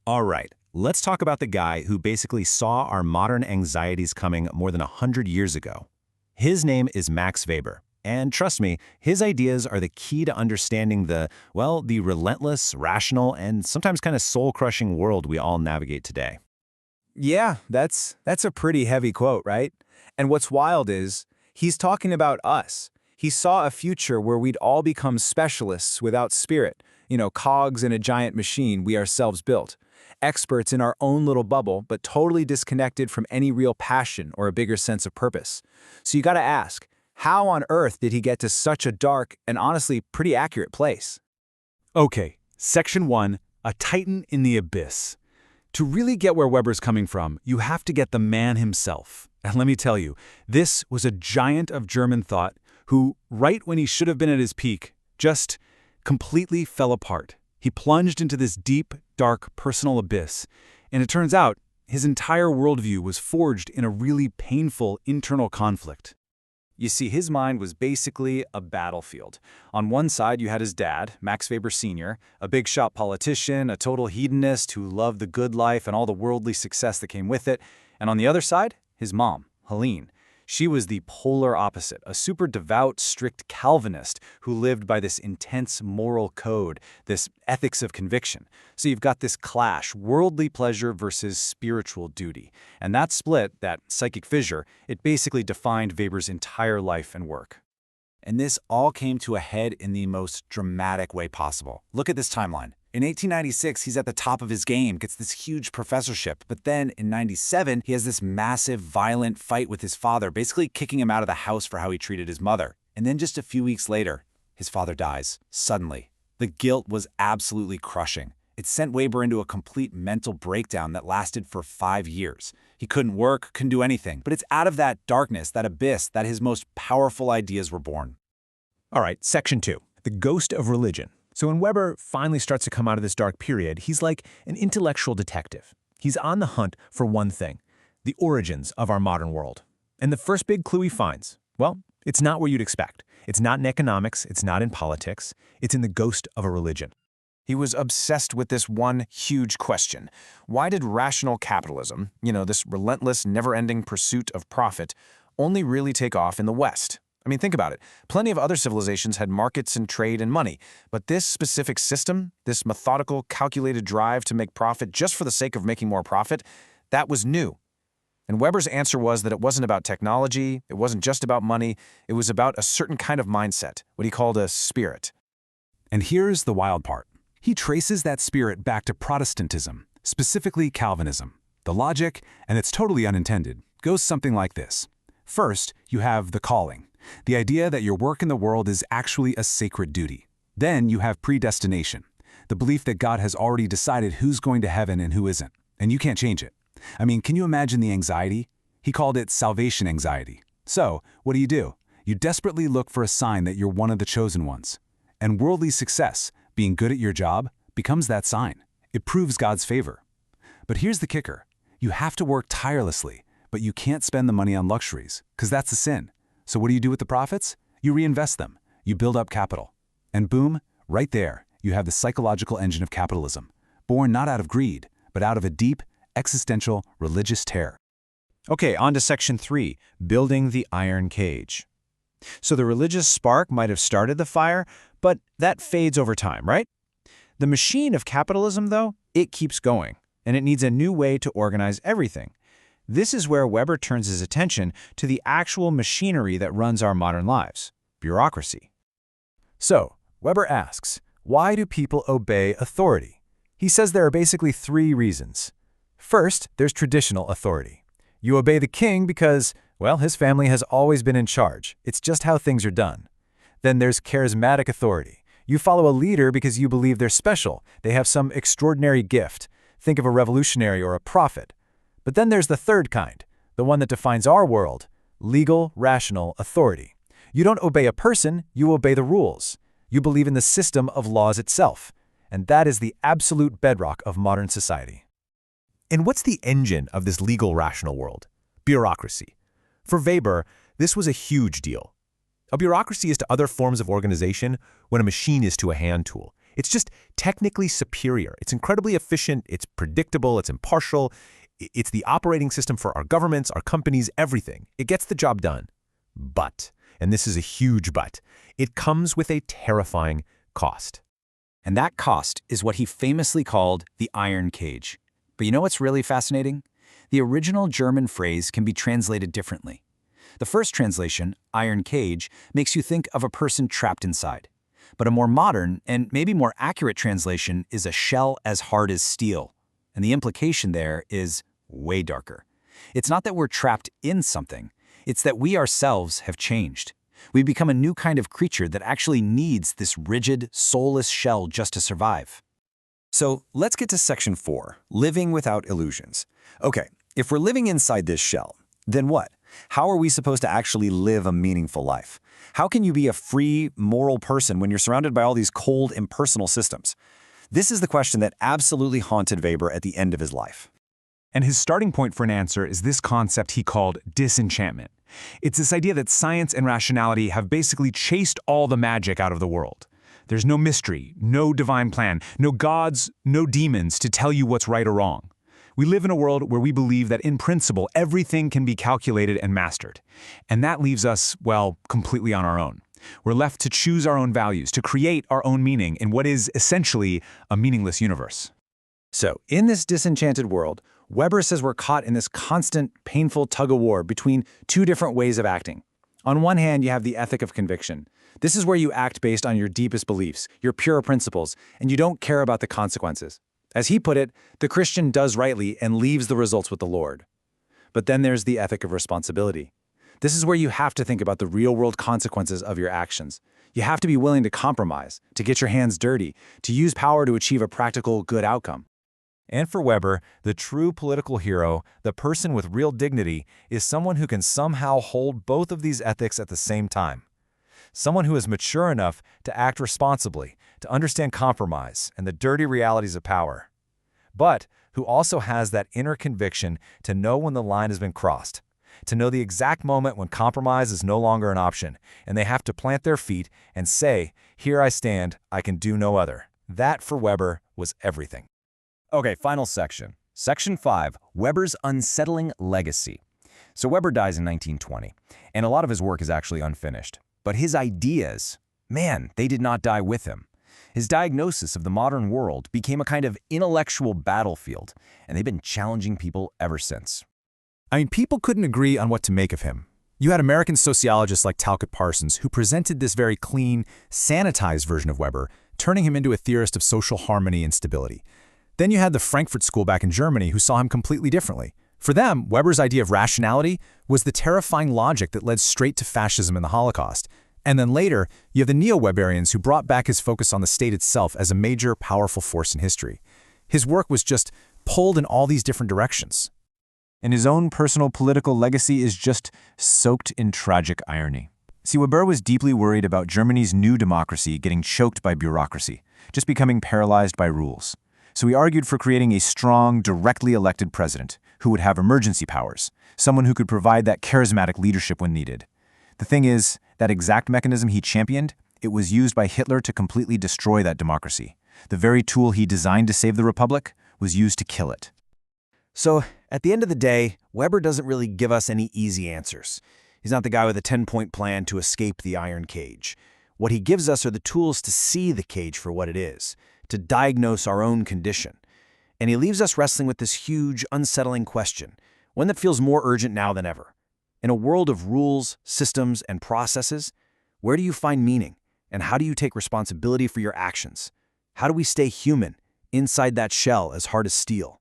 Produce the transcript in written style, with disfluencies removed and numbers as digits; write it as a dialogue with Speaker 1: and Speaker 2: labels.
Speaker 1: All right, let's talk about the guy who basically saw our modern anxieties coming more than 100 years ago. His name is Max Weber. And trust me, his ideas are the key to understanding the relentless, rational, and sometimes kind of soul-crushing world we all navigate today.
Speaker 2: Yeah, that's a pretty heavy quote, right? And what's wild is, he's talking about us. He saw a future where we'd all become specialists without spirit, cogs in a giant machine we ourselves built. Experts in our own little bubble, but totally disconnected from any real passion or a bigger sense of purpose. So you gotta ask, how on earth did he get to such a dark and honestly pretty accurate place?
Speaker 3: Okay, Section 1, a titan in the abyss. To really get where Weber's coming from, you have to get the man himself. And let me tell you, this was a giant of German thought who, right when he should have been at his peak, just completely fell apart. He plunged into this deep, dark, personal abyss, and it turns out his entire worldview was forged in a really painful internal conflict.
Speaker 2: You see, his mind was basically a battlefield. On one side, you had his dad, Max Weber Sr., a big-shot politician, a total hedonist who loved the good life and all the worldly success that came with it. And on the other side, his mom, Helene. She was the polar opposite, a super devout, strict Calvinist who lived by this intense moral code, this ethics of conviction. So you've got this clash, worldly pleasure versus spiritual duty. And that split, that psychic fissure, it basically defined Weber's entire life and work.
Speaker 4: And this all came to a head in the most dramatic way possible. Look at this timeline. In 1896, he's at the top of his game, gets this huge professorship, but then in 97, he has this massive, violent fight with his father, basically kicking him out of the house for how he treated his mother. And then just a few weeks later, his father dies, suddenly. The guilt was absolutely crushing. It sent Weber into a complete mental breakdown that lasted for 5 years. He couldn't work, couldn't do anything, but it's out of that darkness, that abyss, that his most powerful ideas were born.
Speaker 1: All right, Section 2, the ghost of religion. So when Weber finally starts to come out of this dark period, he's like an intellectual detective. He's on the hunt for one thing, the origins of our modern world. And the first big clue he finds, well, it's not where you'd expect. It's not in economics, it's not in politics, it's in the ghost of a religion.
Speaker 5: He was obsessed with this one huge question. Why did rational capitalism, this relentless, never-ending pursuit of profit, only really take off in the West? I mean, think about it. Plenty of other civilizations had markets and trade and money, but this specific system, this methodical, calculated drive to make profit just for the sake of making more profit, that was new. And Weber's answer was that it wasn't about technology, it wasn't just about money, it was about a certain kind of mindset, what he called a spirit.
Speaker 3: And here's the wild part. He traces that spirit back to Protestantism, specifically Calvinism. The logic, and it's totally unintended, goes something like this. First, you have the calling. The idea that your work in the world is actually a sacred duty. Then you have predestination, the belief that God has already decided who's going to heaven and who isn't, and you can't change it. I mean, can you imagine the anxiety? He called it salvation anxiety. So, what do? You desperately look for a sign that you're one of the chosen ones. And worldly success, being good at your job, becomes that sign. It proves God's favor. But here's the kicker. You have to work tirelessly, but you can't spend the money on luxuries, because that's a sin. So what do you do with the profits? You reinvest them. You build up capital. And boom, right there, you have the psychological engine of capitalism, born not out of greed, but out of a deep, existential, religious terror.
Speaker 1: Okay, on to Section 3, building the iron cage. So the religious spark might have started the fire, but that fades over time, right? The machine of capitalism, though, it keeps going, and it needs a new way to organize everything. This is where Weber turns his attention to the actual machinery that runs our modern lives, bureaucracy. So, Weber asks, why do people obey authority? He says there are basically 3 reasons. First, there's traditional authority. You obey the king because, well, his family has always been in charge. It's just how things are done. Then there's charismatic authority. You follow a leader because you believe they're special. They have some extraordinary gift. Think of a revolutionary or a prophet. But then there's the third kind, the one that defines our world, legal, rational authority. You don't obey a person, you obey the rules. You believe in the system of laws itself. And that is the absolute bedrock of modern society. And what's the engine of this legal, rational world? Bureaucracy. For Weber, this was a huge deal. A bureaucracy is to other forms of organization what a machine is to a hand tool.
Speaker 6: It's just technically superior. It's incredibly efficient, it's predictable, it's impartial. It's the operating system for our governments, our companies, everything. It gets the job done. But, and this is a huge but, it comes with a terrifying cost.
Speaker 2: And that cost is what he famously called the iron cage. But you know what's really fascinating? The original German phrase can be translated differently. The first translation, iron cage, makes you think of a person trapped inside. But a more modern and maybe more accurate translation is a shell as hard as steel. And the implication there is way darker. It's not that we're trapped in something, it's that we ourselves have changed. We've become a new kind of creature that actually needs this rigid, soulless shell just to survive.
Speaker 7: So let's get to section 4, living without illusions. Okay, if we're living inside this shell, then what? How are we supposed to actually live a meaningful life? How can you be a free, moral person when you're surrounded by all these cold, impersonal systems? This is the question that absolutely haunted Weber at the end of his life.
Speaker 3: And his starting point for an answer is this concept he called disenchantment. It's this idea that science and rationality have basically chased all the magic out of the world. There's no mystery, no divine plan, no gods, no demons to tell you what's right or wrong. We live in a world where we believe that in principle, everything can be calculated and mastered. And that leaves us, well, completely on our own. We're left to choose our own values, to create our own meaning in what is essentially a meaningless universe.
Speaker 2: So, in this disenchanted world, Weber says we're caught in this constant, painful tug-of-war between two different ways of acting. On one hand, you have the ethic of conviction. This is where you act based on your deepest beliefs, your pure principles, and you don't care about the consequences. As he put it, the Christian does rightly and leaves the results with the Lord. But then there's the ethic of responsibility. This is where you have to think about the real-world consequences of your actions. You have to be willing to compromise, to get your hands dirty, to use power to achieve a practical, good outcome.
Speaker 7: And for Weber, the true political hero, the person with real dignity, is someone who can somehow hold both of these ethics at the same time. Someone who is mature enough to act responsibly, to understand compromise and the dirty realities of power, but who also has that inner conviction to know when the line has been crossed, to know the exact moment when compromise is no longer an option, and they have to plant their feet and say, "Here I stand, I can do no other." That, for Weber, was everything.
Speaker 4: Okay, final section. Section 5, Weber's unsettling legacy. So Weber dies in 1920, and a lot of his work is actually unfinished. But his ideas, man, they did not die with him. His diagnosis of the modern world became a kind of intellectual battlefield, and they've been challenging people ever since.
Speaker 3: I mean, people couldn't agree on what to make of him. You had American sociologists like Talcott Parsons who presented this very clean, sanitized version of Weber, turning him into a theorist of social harmony and stability. Then you had the Frankfurt School back in Germany who saw him completely differently. For them, Weber's idea of rationality was the terrifying logic that led straight to fascism and the Holocaust. And then later, you have the neo-Weberians who brought back his focus on the state itself as a major, powerful force in history. His work was just pulled in all these different directions.
Speaker 1: And his own personal political legacy is just soaked in tragic irony. See, Weber was deeply worried about Germany's new democracy getting choked by bureaucracy, just becoming paralyzed by rules. So he argued for creating a strong, directly elected president who would have emergency powers, someone who could provide that charismatic leadership when needed. The thing is, that exact mechanism he championed, it was used by Hitler to completely destroy that democracy. The very tool he designed to save the republic was used to kill it.
Speaker 4: So, at the end of the day, Weber doesn't really give us any easy answers. He's not the guy with a 10-point plan to escape the iron cage. What he gives us are the tools to see the cage for what it is, to diagnose our own condition. And he leaves us wrestling with this huge, unsettling question, one that feels more urgent now than ever. In a world of rules, systems, and processes, where do you find meaning? And how do you take responsibility for your actions? How do we stay human inside that shell as hard as steel?